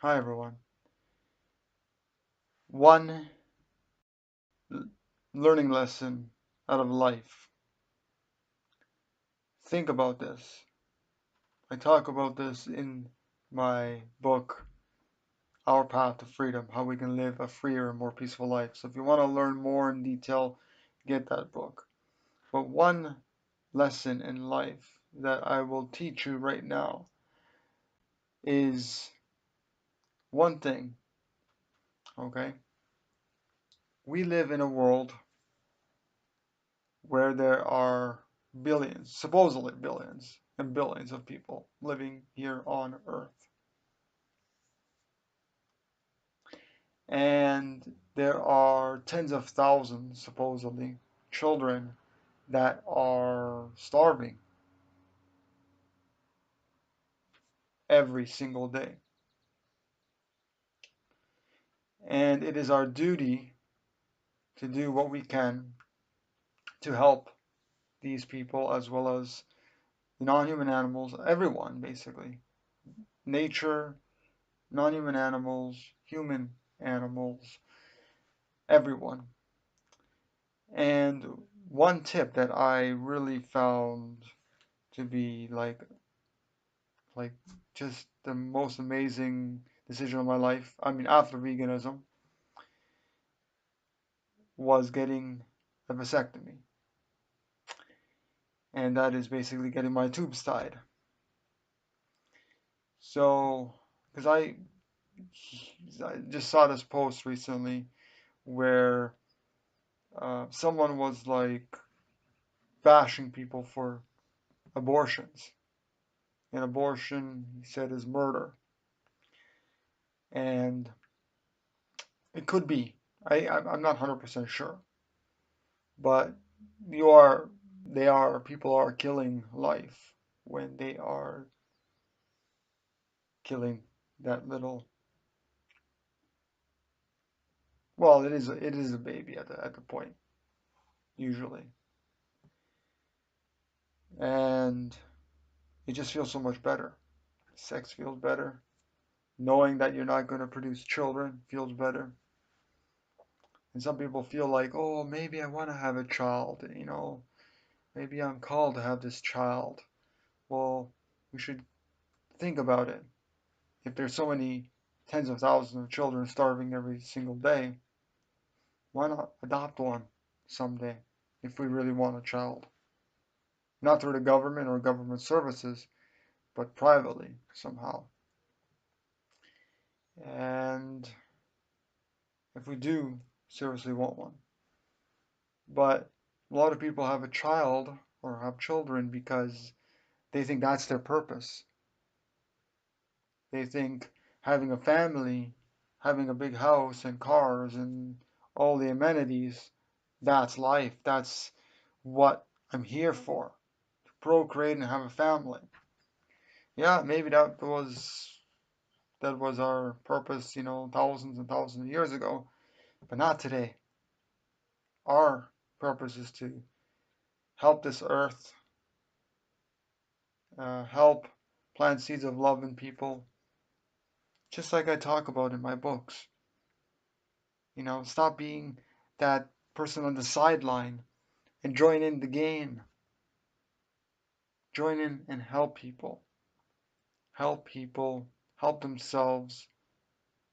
Hi everyone. One learning lesson out of life. Think about this. I talk about this in my book, Our Path to Freedom, how we can live a freer and more peaceful life. So if you want to learn more in detail, get that book. But one lesson in life that I will teach you right now is one thing, okay? We live in a world where there are billions, supposedly billions and billions of people living here on Earth. And there are tens of thousands, supposedly, children that are starving every single day. And it is our duty to do what we can to help these people as well as the non-human animals, everyone basically. Nature, non-human animals, human animals, everyone. And one tip that I really found to be like just the most amazing decision of my life, I mean after veganism, was getting a vasectomy. And that is basically getting my tubes tied. So, because I just saw this post recently where someone was like bashing people for abortions. And abortion, he said, is murder. And it could be. I'm not 100% sure. But you are, people are killing life when they are killing that little, well, it is a baby at the point, usually. And it just feels so much better. Sex feels better. Knowing that you're not going to produce children feels better. And some people feel like, oh, maybe I want to have a child, maybe I'm called to have this child. Well, we should think about it. If there's so many tens of thousands of children starving every single day, why not adopt one someday if we really want a child? Not through the government or government services, but privately somehow. And if we do seriously want one. But a lot of people have a child or have children because they think that's their purpose. They think having a family, having a big house and cars and all the amenities, that's life. That's what I'm here for, to procreate and have a family. Yeah, maybe that was our purpose, thousands and thousands of years ago, but not today. Our purpose is to help this earth, help plant seeds of love in people, just like I talk about in my books. Stop being that person on the sideline and join in the game. Join in and help people. Help people help themselves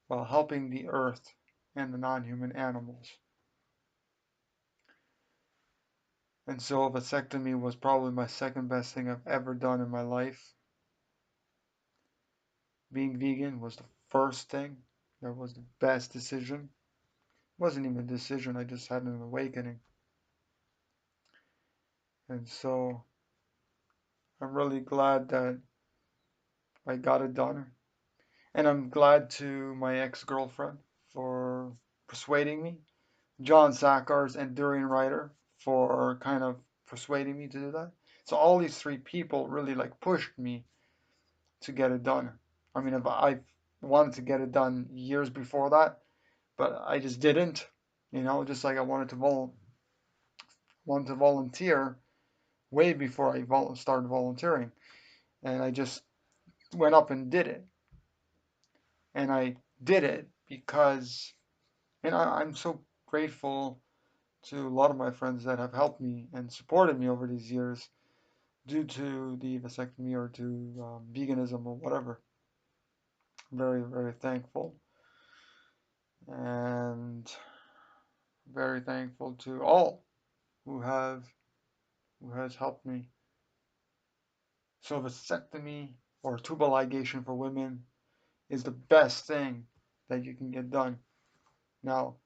while helping the earth and the non-human animals. And so a vasectomy was probably my second best thing I've ever done in my life. Being vegan was the first thing. That was the best decision. It wasn't even a decision, I just had an awakening. And so I'm really glad that I got it done. And I'm glad to my ex-girlfriend for persuading me, John Sackars and Durian Ryder for kind of persuading me to do that. So all these three people really like pushed me to get it done. I mean, if I wanted to get it done years before that, but I just didn't. Just like I wanted to volunteer way before I started volunteering, and I just went up and did it. And I did it because, and I'm so grateful to a lot of my friends that have helped me and supported me over these years due to the vasectomy or to veganism or whatever. Very, very thankful. And very thankful to all who have who has helped me. So vasectomy or tubal ligation for women is the best thing that you can get done. Now,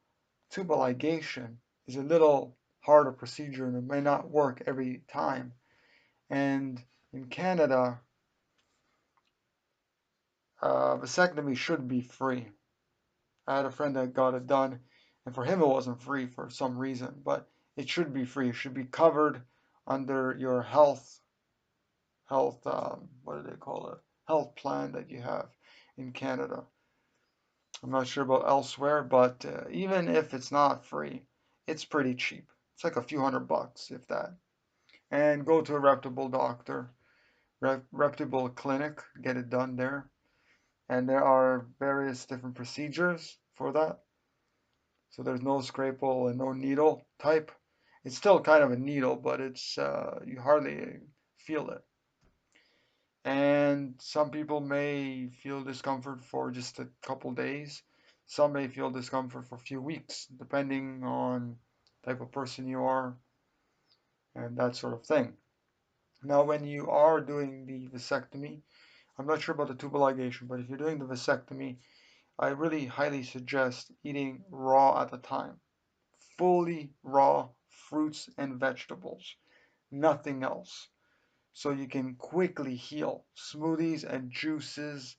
tubal ligation is a little harder procedure and it may not work every time. And in Canada, vasectomy should be free. I had a friend that got it done, and for him it wasn't free for some reason, but it should be free. It should be covered under your what do they call it? Health plan that you have in Canada. I'm not sure about elsewhere, but even if it's not free, it's pretty cheap. It's like a few $100, if that. And go to a reputable doctor, reputable clinic, get it done there. And there are various different procedures for that. So there's no scalpel and no needle type. It's still kind of a needle, but it's you hardly feel it. And some people may feel discomfort for just a couple days. Some may feel discomfort for a few weeks, depending on the type of person you are and that sort of thing. Now, when you are doing the vasectomy, I'm not sure about the tubal ligation, but if you're doing the vasectomy, I really highly suggest eating raw at the time. Fully raw fruits and vegetables, nothing else. So you can quickly heal. Smoothies and juices,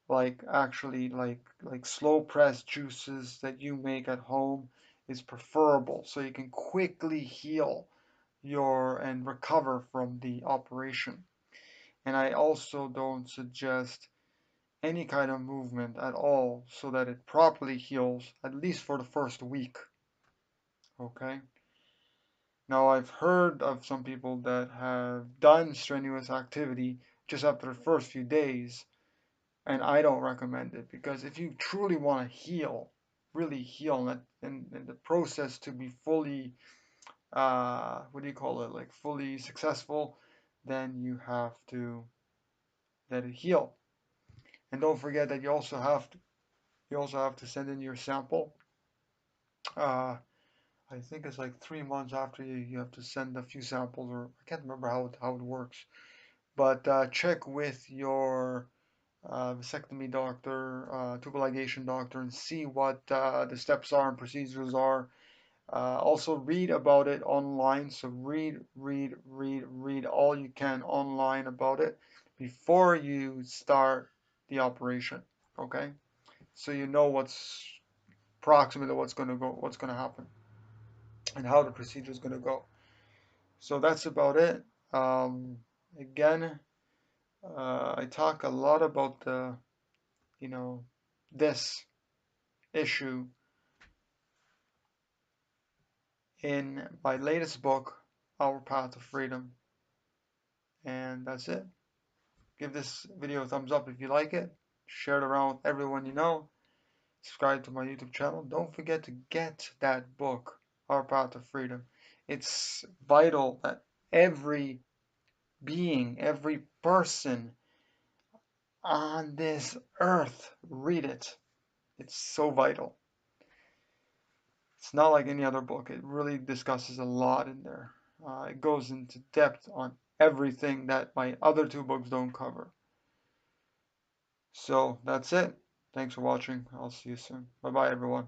like actually like slow pressed juices that you make at home is preferable. So you can quickly heal your and recover from the operation. And I also don't suggest any kind of movement at all so that it properly heals, at least for the first week. Okay? Now, I've heard of some people that have done strenuous activity just after the first few days, and I don't recommend it because if you truly want to heal, really heal, and the process to be fully, what do you call it, like fully successful, then you have to let it heal. And don't forget that you also have to send in your sample. Uh, I think it's like 3 months after you have to send a few samples, or I can't remember how it works. But check with your vasectomy doctor, tubal ligation doctor, and see what the steps are and procedures are. Also read about it online. So read all you can online about it before you start the operation. Okay, so you know what's approximately what's going to happen, and how the procedure is going to go. So that's about it. Um, Again, I talk a lot about you know, this issue in my latest book, Our Path to Freedom. And that's it. Give this video a thumbs up if you like it. Share it around with everyone you know. Subscribe to my YouTube channel. Don't forget to get that book, Our Path to Freedom. It's vital that every being, every person on this earth read it. It's so vital. It's not like any other book. It really discusses a lot in there. It goes into depth on everything that my other two books don't cover. So that's it. Thanks for watching. I'll see you soon. Bye bye, everyone.